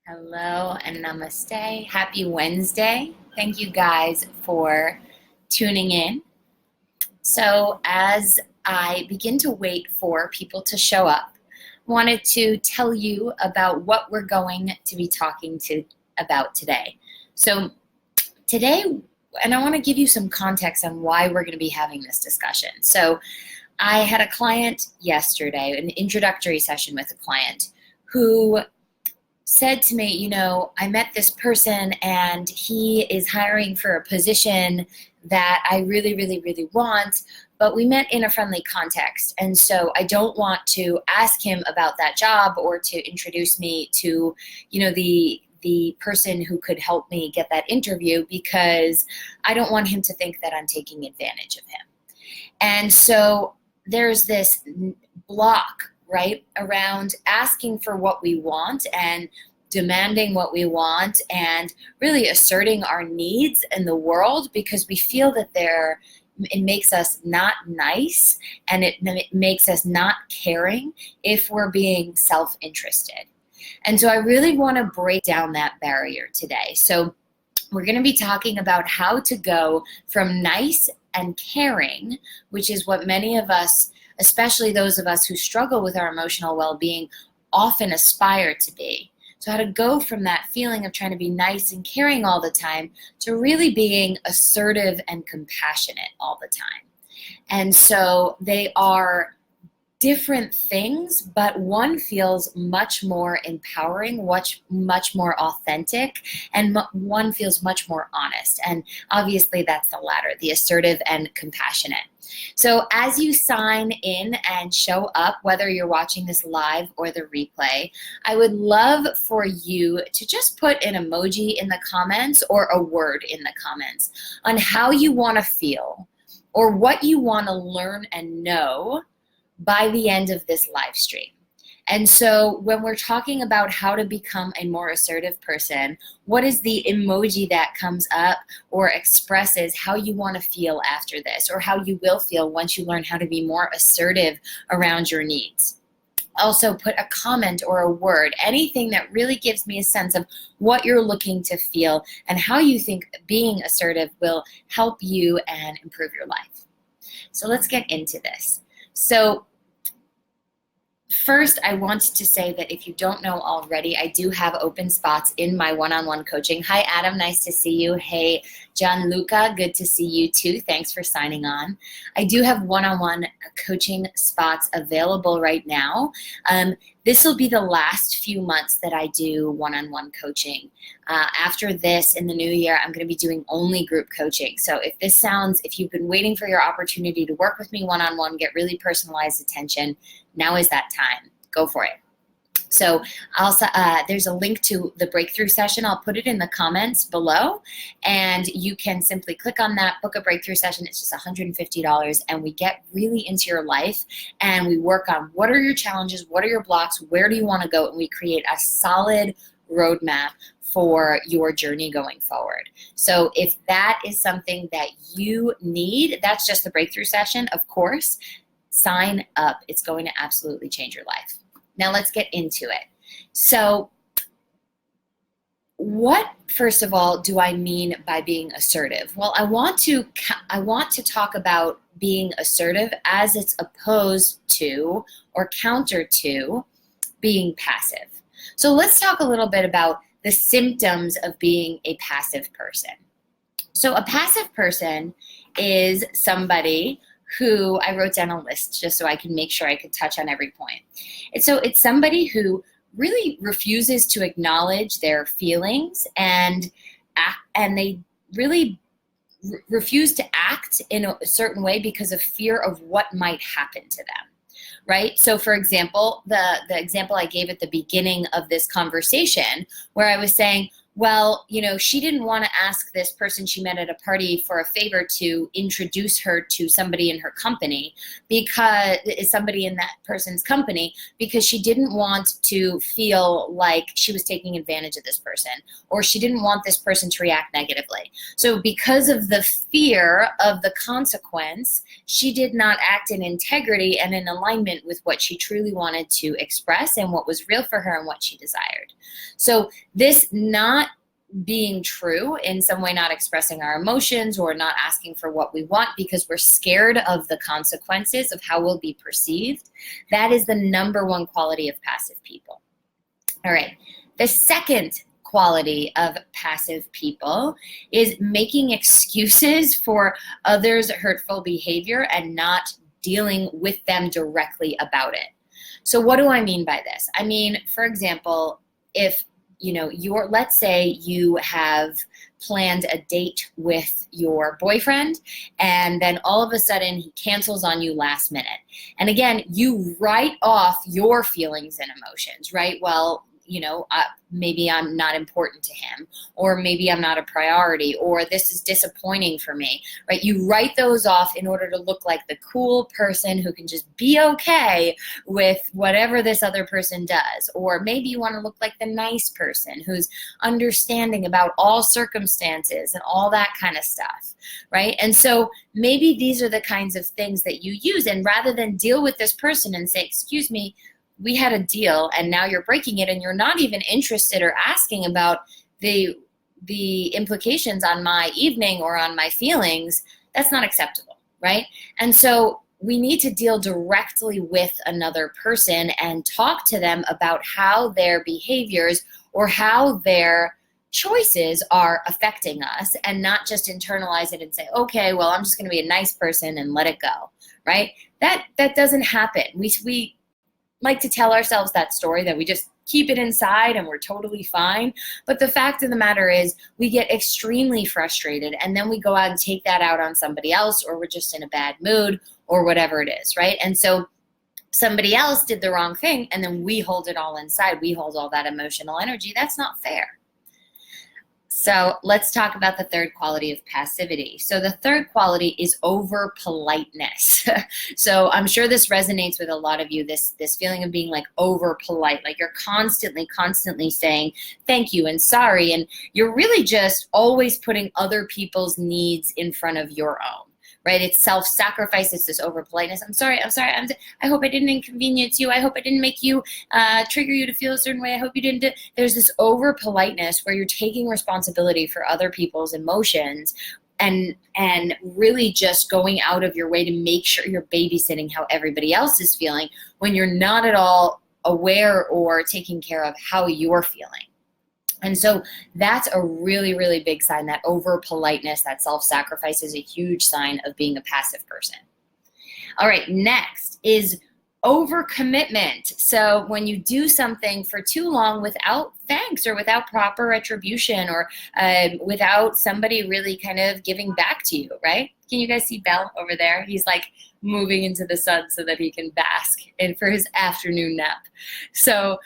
Hello and namaste. Happy Wednesday. Thank you guys for tuning in. So as I begin to wait for people to show up, I wanted to tell you about what we're going to be talking about today. So today, and I want to give you some context on why we're going to be having this discussion. So I had a client yesterday, an introductory session with a client who said to me, I met this person and he is hiring for a position that I really, really, really want, but we met in a friendly context. And so I don't want to ask him about that job or to introduce me to, the person who could help me get that interview, because I don't want him to think that I'm taking advantage of him. And so there's this block, right, around asking for what we want and demanding what we want and really asserting our needs in the world, because we feel that it makes us not nice and it makes us not caring if we're being self-interested. And so I really want to break down that barrier today. So we're going to be talking about how to go from nice and caring, which is what many of us, especially those of us who struggle with our emotional well-being, often aspire to be. So how to go from that feeling of trying to be nice and caring all the time to really being assertive and compassionate all the time. And so they are different things, but one feels much more empowering, much more authentic, and one feels much more honest. And obviously that's the latter, the assertive and compassionate. So as you sign in and show up, whether you're watching this live or the replay, I would love for you to just put an emoji in the comments or a word in the comments on how you want to feel or what you want to learn and know by the end of this live stream. And so when we're talking about how to become a more assertive person, what is the emoji that comes up or expresses how you want to feel after this, or how you will feel once you learn how to be more assertive around your needs? Also put a comment or a word, anything that really gives me a sense of what you're looking to feel and how you think being assertive will help you and improve your life. So let's get into this. So first, I want to say that if you don't know already, I do have open spots in my one-on-one coaching. Hi, Adam. Nice to see you. Hey, Gianluca. Good to see you too. Thanks for signing on. I do have one-on-one coaching spots available right now. This will be the last few months that I do one-on-one coaching. After this, in the new year, I'm going to be doing only group coaching. So if you've been waiting for your opportunity to work with me one-on-one, get really personalized attention, now is that time. Go for it. So there's a link to the breakthrough session. I'll put it in the comments below, and you can simply click on that, book a breakthrough session. It's just $150, and we get really into your life, and we work on what are your challenges, what are your blocks, where do you want to go, and we create a solid roadmap for your journey going forward. So if that is something that you need, that's just the breakthrough session, of course. Sign up. It's going to absolutely change your life. Now let's get into it. So what, first of all, do I mean by being assertive? Well, I want to talk about being assertive as it's opposed to or counter to being passive. So let's talk a little bit about the symptoms of being a passive person. So a passive person is somebody who, I wrote down a list just so I can make sure I could touch on every point. And so it's somebody who really refuses to acknowledge their feelings, and they really refuse to act in a certain way because of fear of what might happen to them, right? So for example, the example I gave at the beginning of this conversation, where I was saying, well, she didn't want to ask this person she met at a party for a favor to introduce her to somebody in her company, because somebody in that person's company, because she didn't want to feel like she was taking advantage of this person, or she didn't want this person to react negatively. So because of the fear of the consequence, she did not act in integrity and in alignment with what she truly wanted to express and what was real for her and what she desired. So this not being true in some way, not expressing our emotions or not asking for what we want because we're scared of the consequences of how we'll be perceived, that is the number one quality of passive people. All right. The second quality of passive people is making excuses for others' hurtful behavior and not dealing with them directly about it. So what do I mean by this? I mean, for example, if let's say you have planned a date with your boyfriend and then all of a sudden he cancels on you last minute. And again, you write off your feelings and emotions, right? Well, maybe I'm not important to him, or maybe I'm not a priority, or this is disappointing for me, right? You write those off in order to look like the cool person who can just be okay with whatever this other person does. Or maybe you want to look like the nice person who's understanding about all circumstances and all that kind of stuff, right? And so maybe these are the kinds of things that you use. And rather than deal with this person and say, excuse me, we had a deal and now you're breaking it, and you're not even interested or asking about the implications on my evening or on my feelings, that's not acceptable, right? And so we need to deal directly with another person and talk to them about how their behaviors or how their choices are affecting us, and not just internalize it and say, okay, well, I'm just going to be a nice person and let it go, right? That doesn't happen. We like to tell ourselves that story that we just keep it inside and we're totally fine. But the fact of the matter is we get extremely frustrated, and then we go out and take that out on somebody else, or we're just in a bad mood or whatever it is, right? And so somebody else did the wrong thing and then we hold it all inside. We hold all that emotional energy. That's not fair. So let's talk about the third quality of passivity. So the third quality is over politeness. So I'm sure this resonates with a lot of you, this feeling of being like over polite, like you're constantly saying thank you and sorry, and you're really just always putting other people's needs in front of your own. Right? It's self-sacrifice. It's this over-politeness. I'm sorry. I hope I didn't inconvenience you. I hope I didn't make you, trigger you to feel a certain way. I hope you didn't. There's this over-politeness where you're taking responsibility for other people's emotions and really just going out of your way to make sure you're babysitting how everybody else is feeling when you're not at all aware or taking care of how you're feeling. And so that's a really, really big sign. That over politeness, that self-sacrifice is a huge sign of being a passive person. All right, next is overcommitment. So when you do something for too long without thanks or without proper retribution or without somebody really kind of giving back to you, right? Can you guys see Belle over there? He's like moving into the sun so that he can bask and for his afternoon nap. So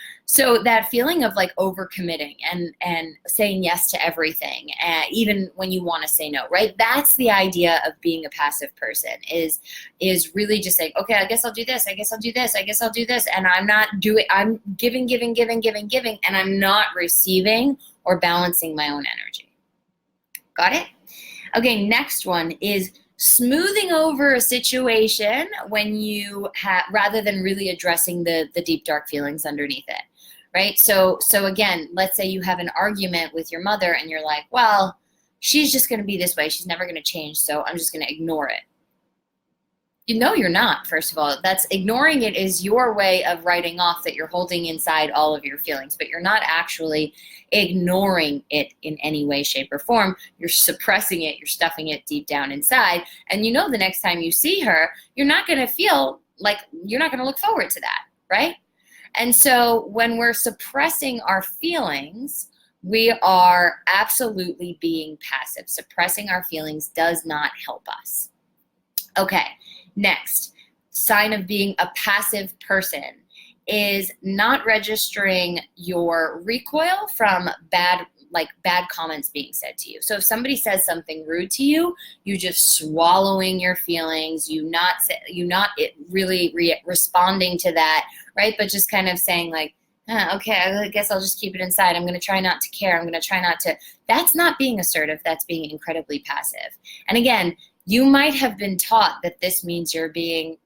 that feeling of like overcommitting and saying yes to everything, even when you want to say no, right? That's the idea of being a passive person, is really just saying, okay, I guess I'll do this. I guess I'll do this. I guess I'll do this. And I'm giving, and I'm not receiving or balancing my own energy. Got it? Okay, next one is smoothing over a situation when you rather than really addressing the deep, dark feelings underneath it, right? So again, let's say you have an argument with your mother and you're like, well, she's just going to be this way. She's never going to change, so I'm just going to ignore it. No, you're not, first of all. That's ignoring it is your way of writing off that you're holding inside all of your feelings, but you're not actually ignoring it in any way, shape, or form. You're suppressing it. You're stuffing it deep down inside. And you know the next time you see her, you're not going to feel like, you're not going to look forward to that, right? And so when we're suppressing our feelings, we are absolutely being passive. Suppressing our feelings does not help us. Okay. Next, sign of being a passive person is not registering your recoil from bad like bad comments being said to you. So if somebody says something rude to you, you just swallowing your feelings, you not really responding to that, right? But just kind of saying like, okay, I guess I'll just keep it inside. I'm going to try not to care. I'm going to try not to. That's not being assertive. That's being incredibly passive. And again, you might have been taught that this means you're being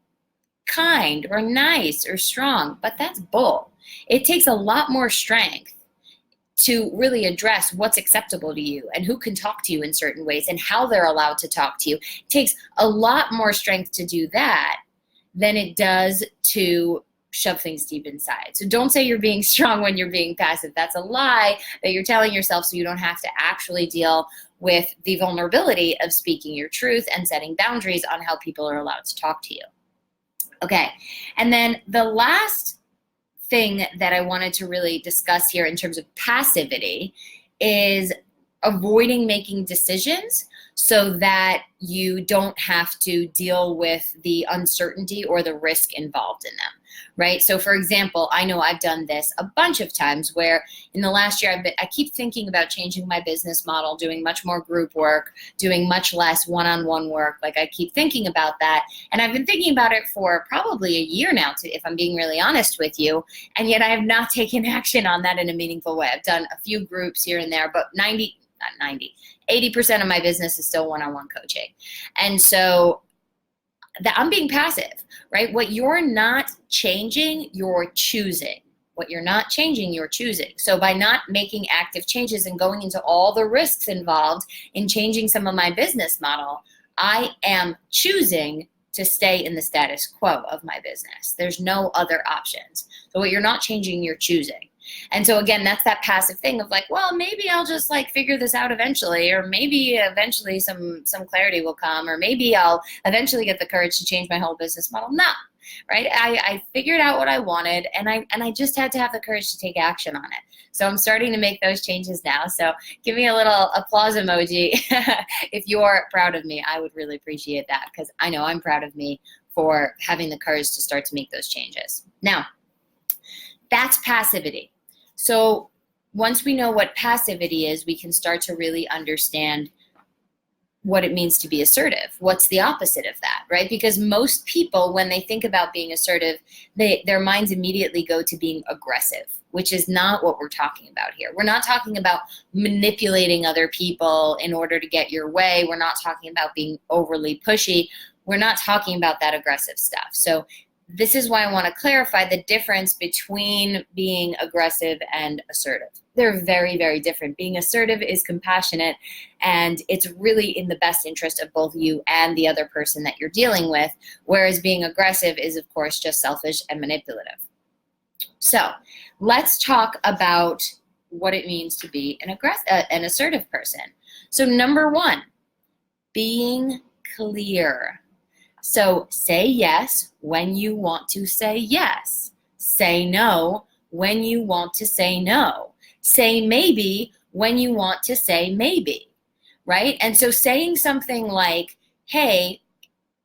kind or nice or strong, but that's bull. It takes a lot more strength to really address what's acceptable to you and who can talk to you in certain ways and how they're allowed to talk to you. It takes a lot more strength to do that than it does to shove things deep inside. So don't say you're being strong when you're being passive. That's a lie that you're telling yourself so you don't have to actually deal with the vulnerability of speaking your truth and setting boundaries on how people are allowed to talk to you. Okay, and then the last thing that I wanted to really discuss here in terms of passivity is avoiding making decisions so that you don't have to deal with the uncertainty or the risk involved in them, right? So for example, I know I've done this a bunch of times where in the last year I keep thinking about changing my business model, doing much more group work, doing much less one-on-one work. Like I keep thinking about that. And I've been thinking about it for probably a year now, if I'm being really honest with you. And yet I have not taken action on that in a meaningful way. I've done a few groups here and there, but 80% of my business is still one-on-one coaching. And so I'm being passive, right? What you're not changing, you're choosing. What you're not changing, you're choosing. So by not making active changes and going into all the risks involved in changing some of my business model, I am choosing to stay in the status quo of my business. There's no other options. So what you're not changing, you're choosing. And so again, that's that passive thing of like, well, maybe I'll just like figure this out eventually, or maybe eventually some clarity will come, or maybe I'll eventually get the courage to change my whole business model. No, right? I figured out what I wanted, and I just had to have the courage to take action on it. So I'm starting to make those changes now. So give me a little applause emoji if you're proud of me. I would really appreciate that, because I know I'm proud of me for having the courage to start to make those changes. Now, that's passivity. So once we know what passivity is, we can start to really understand what it means to be assertive. What's the opposite of that, right? Because most people, when they think about being assertive, their minds immediately go to being aggressive, which is not what we're talking about here. We're not talking about manipulating other people in order to get your way. We're not talking about being overly pushy. We're not talking about that aggressive stuff. So this is why I want to clarify the difference between being aggressive and assertive. They're very, very different. Being assertive is compassionate, and it's really in the best interest of both you and the other person that you're dealing with, whereas being aggressive is, of course, just selfish and manipulative. So let's talk about what it means to be an assertive person. So number one, being clear. So say yes when you want to say yes. Say no when you want to say no. Say maybe when you want to say maybe, right? And so saying something like, hey,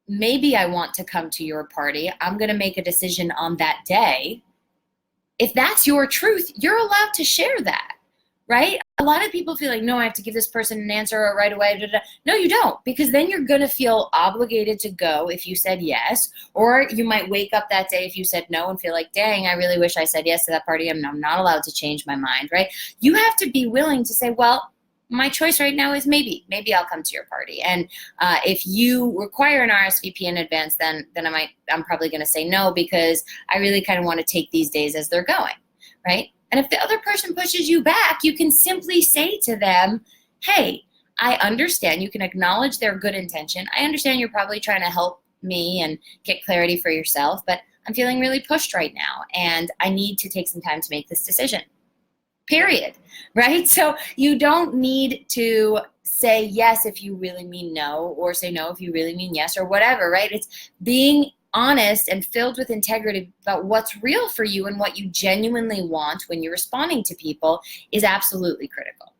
maybe I want to come to your party. I'm going to make a decision on that day. If that's your truth, you're allowed to share that, right? A lot of people feel like, no, I have to give this person an answer right away. No, you don't, because then you're going to feel obligated to go if you said yes, or you might wake up that day if you said no and feel like, dang, I really wish I said yes to that party. I'm not allowed to change my mind, right? You have to be willing to say, well, my choice right now is maybe I'll come to your party. And if you require an RSVP in advance, then I'm probably going to say no, because I really kind of want to take these days as they're going, right? And if the other person pushes you back, you can simply say to them, hey, I understand. You can acknowledge their good intention. I understand you're probably trying to help me and get clarity for yourself, but I'm feeling really pushed right now, and I need to take some time to make this decision. Period, right? So you don't need to say yes if you really mean no, or say no if you really mean yes, or whatever, right? It's being honest and filled with integrity about what's real for you and what you genuinely want when you're responding to people is absolutely critical.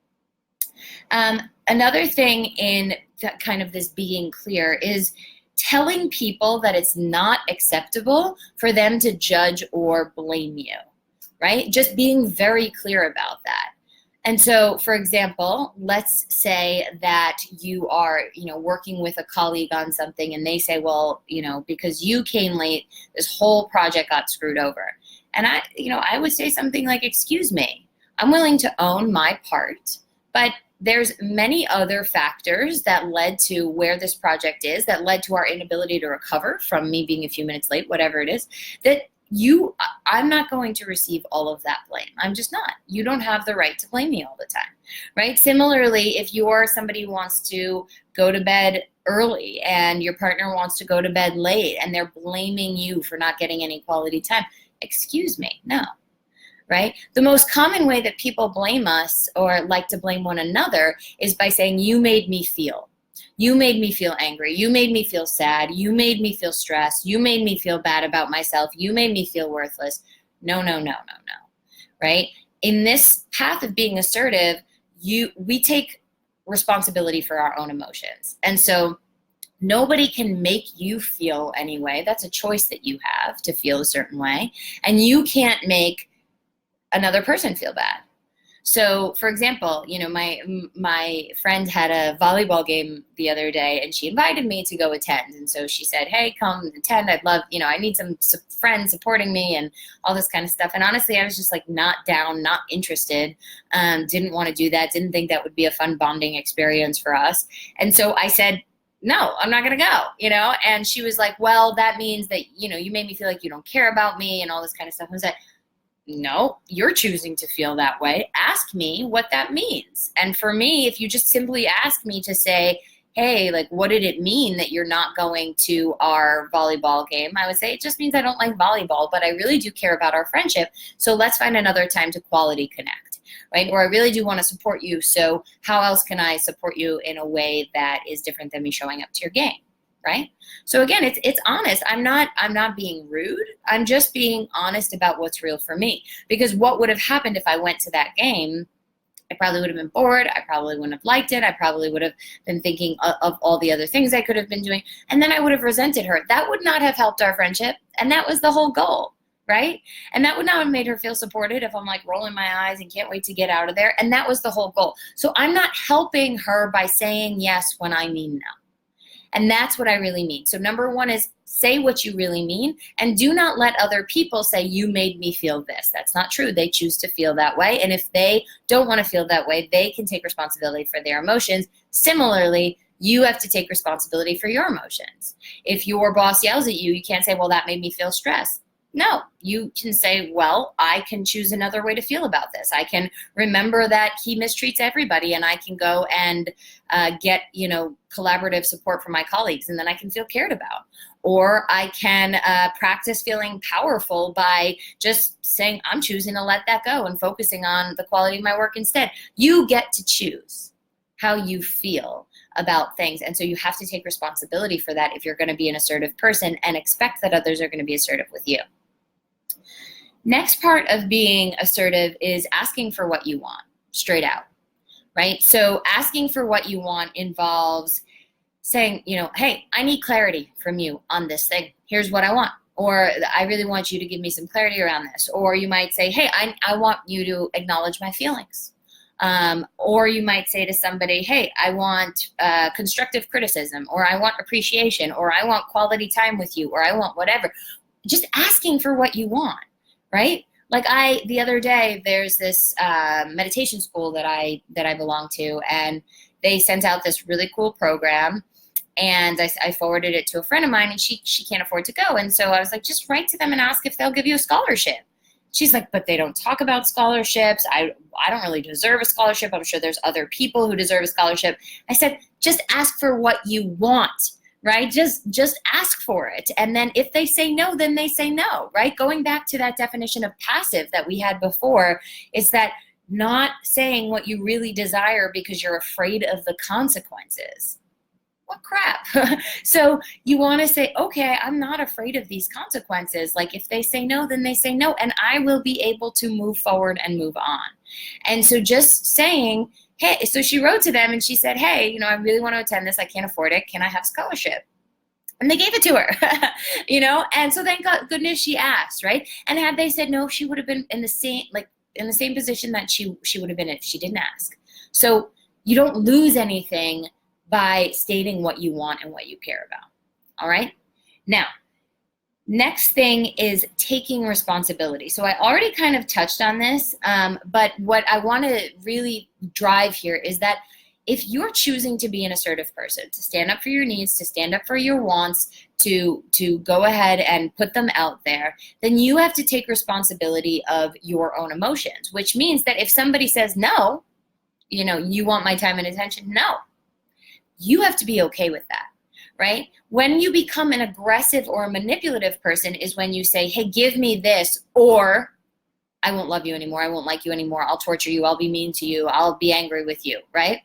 Another thing in kind of this being clear is telling people that it's not acceptable for them to judge or blame you, right? Just being very clear about that. And so, for example, let's say that you are, working with a colleague on something and they say, well, because you came late, this whole project got screwed over. And I would say something like, excuse me, I'm willing to own my part, but there's many other factors that led to where this project is, that led to our inability to recover from me being a few minutes late, whatever it is, that I'm not going to receive all of that blame. I'm just not. You don't have the right to blame me all the time, right? Similarly, if you're somebody who wants to go to bed early and your partner wants to go to bed late and they're blaming you for not getting any quality time, excuse me, no, right? The most common way that people blame us or like to blame one another is by saying, you made me feel. You made me feel angry. You made me feel sad. You made me feel stressed. You made me feel bad about myself. You made me feel worthless. No, no, no, no, no, right? In this path of being assertive, we take responsibility for our own emotions. And so nobody can make you feel any way. That's a choice that you have to feel a certain way. And you can't make another person feel bad. So, for example, my friend had a volleyball game the other day, and she invited me to go attend. And so she said, "Hey, come attend. I'd love, I need some friends supporting me and all this kind of stuff." And honestly, I was just like not down, not interested. Didn't want to do that. Didn't think that would be a fun bonding experience for us. And so I said, "No, I'm not going to go." And she was like, "Well, that means that you made me feel like you don't care about me and all this kind of stuff." I was like, no, you're choosing to feel that way. Ask me what that means. And for me, if you just simply ask me to say, hey, like, what did it mean that you're not going to our volleyball game? I would say, it just means I don't like volleyball, but I really do care about our friendship. So let's find another time to quality connect, right? Or I really do want to support you. So how else can I support you in a way that is different than me showing up to your game? Right? So again, it's honest. I'm not being rude. I'm just being honest about what's real for me. Because what would have happened if I went to that game? I probably would have been bored. I probably wouldn't have liked it. I probably would have been thinking of all the other things I could have been doing. And then I would have resented her. That would not have helped our friendship. And that was the whole goal, right? And that would not have made her feel supported if I'm like rolling my eyes and can't wait to get out of there. And that was the whole goal. So I'm not helping her by saying yes when I mean no. And that's what I really mean. So number one is say what you really mean, and do not let other people say, you made me feel this. That's not true. They choose to feel that way. And if they don't want to feel that way, they can take responsibility for their emotions. Similarly, you have to take responsibility for your emotions. If your boss yells at you, you can't say, well, that made me feel stressed. No, you can say, well, I can choose another way to feel about this. I can remember that he mistreats everybody, and I can go and get, collaborative support from my colleagues, and then I can feel cared about. Or I can practice feeling powerful by just saying, I'm choosing to let that go and focusing on the quality of my work instead. You get to choose how you feel about things. And so you have to take responsibility for that if you're going to be an assertive person, and expect that others are going to be assertive with you. Next part of being assertive is asking for what you want, straight out, right? So asking for what you want involves saying, hey, I need clarity from you on this thing. Here's what I want. Or I really want you to give me some clarity around this. Or you might say, hey, I want you to acknowledge my feelings. Or you might say to somebody, hey, I want constructive criticism, or I want appreciation, or I want quality time with you, or I want whatever. Just asking for what you want, right? Like the other day, there's this meditation school that I belong to, and they sent out this really cool program, and I forwarded it to a friend of mine, and she can't afford to go. And so I was like, just write to them and ask if they'll give you a scholarship. She's like, but they don't talk about scholarships. I don't really deserve a scholarship. I'm sure there's other people who deserve a scholarship. I said, just ask for what you want, right? Just ask for it. And then if they say no, then they say no, right? Going back to that definition of passive that we had before, is that not saying what you really desire because you're afraid of the consequences. What crap? So you want to say, okay, I'm not afraid of these consequences. Like if they say no, then they say no, and I will be able to move forward and move on. And so just saying, hey, so she wrote to them and she said, hey, I really want to attend this. I can't afford it. Can I have scholarship? And they gave it to her, and so thank goodness she asked, right? And had they said no, she would have been in the same, like in the same position that she would have been if she didn't ask. So you don't lose anything by stating what you want and what you care about. All right? Now, next thing is taking responsibility. So I already kind of touched on this, but what I want to really drive here is that if you're choosing to be an assertive person, to stand up for your needs, to stand up for your wants, to go ahead and put them out there, then you have to take responsibility of your own emotions, which means that if somebody says, no, you want my time and attention, no, you have to be okay with that, right? When you become an aggressive or a manipulative person is when you say, hey, give me this, or I won't love you anymore. I won't like you anymore. I'll torture you. I'll be mean to you. I'll be angry with you, right?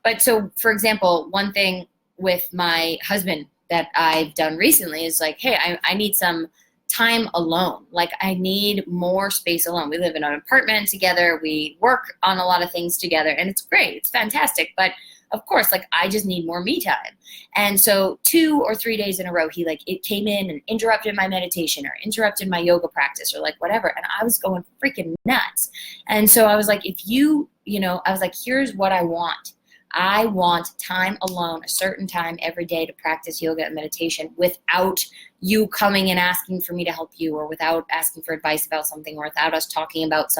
But so, for example, one thing with my husband that I've done recently is like, hey, I need some time alone. Like, I need more space alone. We live in an apartment together. We work on a lot of things together, and it's great. It's fantastic. But of course, like, I just need more me time. And so 2 or 3 days in a row, it came in and interrupted my meditation or interrupted my yoga practice or like whatever. And I was going freaking nuts. And so I was like, I was like, here's what I want. I want time alone, a certain time every day to practice yoga and meditation without you coming and asking for me to help you, or without asking for advice about something, or without us talking about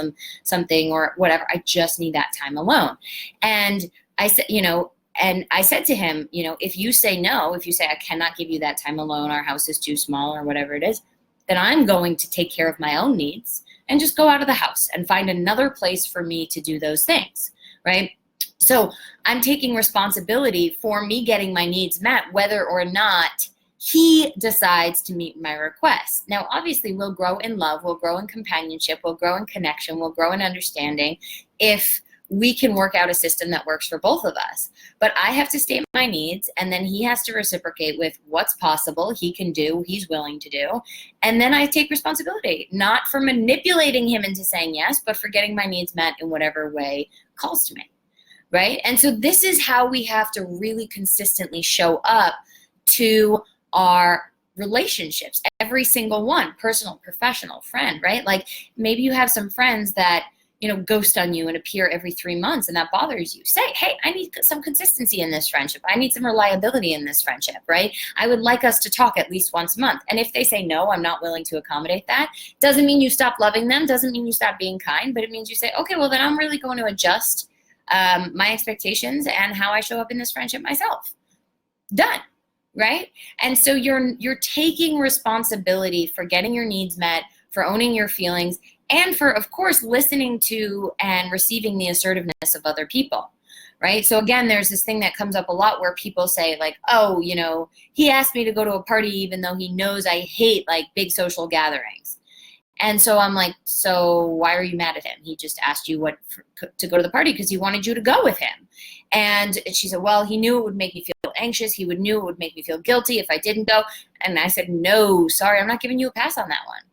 something or whatever. I just need that time alone. And I said, I said to him, if you say no, if you say I cannot give you that time alone, our house is too small or whatever it is, then I'm going to take care of my own needs and just go out of the house and find another place for me to do those things, right? So I'm taking responsibility for me getting my needs met, whether or not he decides to meet my request. Now, obviously, we'll grow in love, we'll grow in companionship, we'll grow in connection, we'll grow in understanding if we can work out a system that works for both of us. But I have to state my needs, and then he has to reciprocate with what's possible, he can do, he's willing to do. And then I take responsibility, not for manipulating him into saying yes, but for getting my needs met in whatever way calls to me, right? And so this is how we have to really consistently show up to our relationships, every single one, personal, professional, friend, right? Like, maybe you have some friends that ghost on you and appear every 3 months, and that bothers you. Say, hey, I need some consistency in this friendship. I need some reliability in this friendship, right? I would like us to talk at least once a month. And if they say, no, I'm not willing to accommodate that, doesn't mean you stop loving them, doesn't mean you stop being kind, but it means you say, okay, well, then I'm really going to adjust my expectations and how I show up in this friendship myself. Done, right? And so you're taking responsibility for getting your needs met, for owning your feelings, and for, of course, listening to and receiving the assertiveness of other people, right? So again, there's this thing that comes up a lot where people say like, oh, he asked me to go to a party even though he knows I hate like big social gatherings. And so I'm like, so why are you mad at him? He just asked you to go to the party because he wanted you to go with him. And she said, well, he knew it would make me feel anxious. He knew it would make me feel guilty if I didn't go. And I said, no, sorry, I'm not giving you a pass on that one.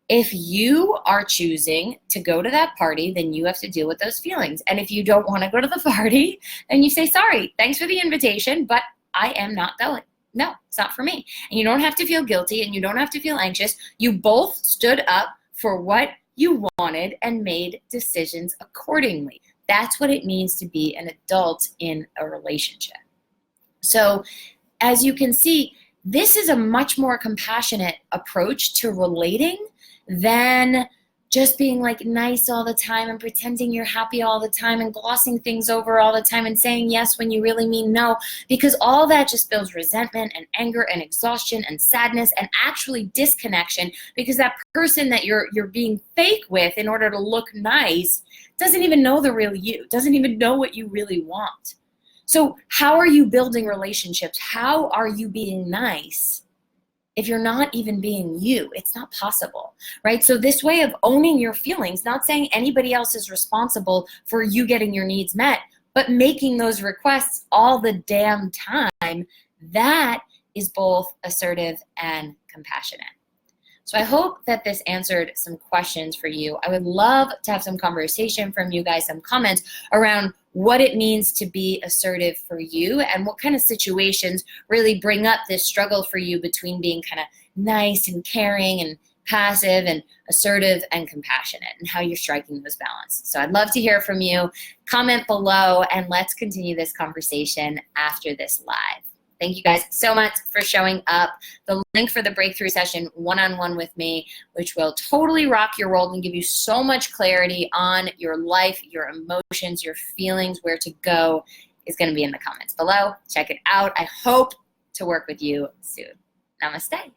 If you are choosing to go to that party, then you have to deal with those feelings. And if you don't want to go to the party, then you say, sorry, thanks for the invitation, but I am not going. No, it's not for me. And you don't have to feel guilty, and you don't have to feel anxious. You both stood up for what you wanted and made decisions accordingly. That's what it means to be an adult in a relationship. So as you can see, this is a much more compassionate approach to relating than just being like nice all the time and pretending you're happy all the time and glossing things over all the time and saying yes when you really mean no, because all that just builds resentment and anger and exhaustion and sadness and actually disconnection, because that person that you're being fake with in order to look nice doesn't even know the real you, doesn't even know what you really want. So how are you building relationships? How are you being nice if you're not even being you? It's not possible, right? So this way of owning your feelings, not saying anybody else is responsible for you getting your needs met, but making those requests all the damn time, that is both assertive and compassionate. So I hope that this answered some questions for you. I would love to have some conversation from you guys, some comments around what it means to be assertive for you and what kind of situations really bring up this struggle for you between being kind of nice and caring and passive and assertive and compassionate, and how you're striking those balances. So I'd love to hear from you. Comment below and let's continue this conversation after this live. Thank you guys so much for showing up. The link for the breakthrough session one-on-one with me, which will totally rock your world and give you so much clarity on your life, your emotions, your feelings, where to go, is going to be in the comments below. Check it out. I hope to work with you soon. Namaste.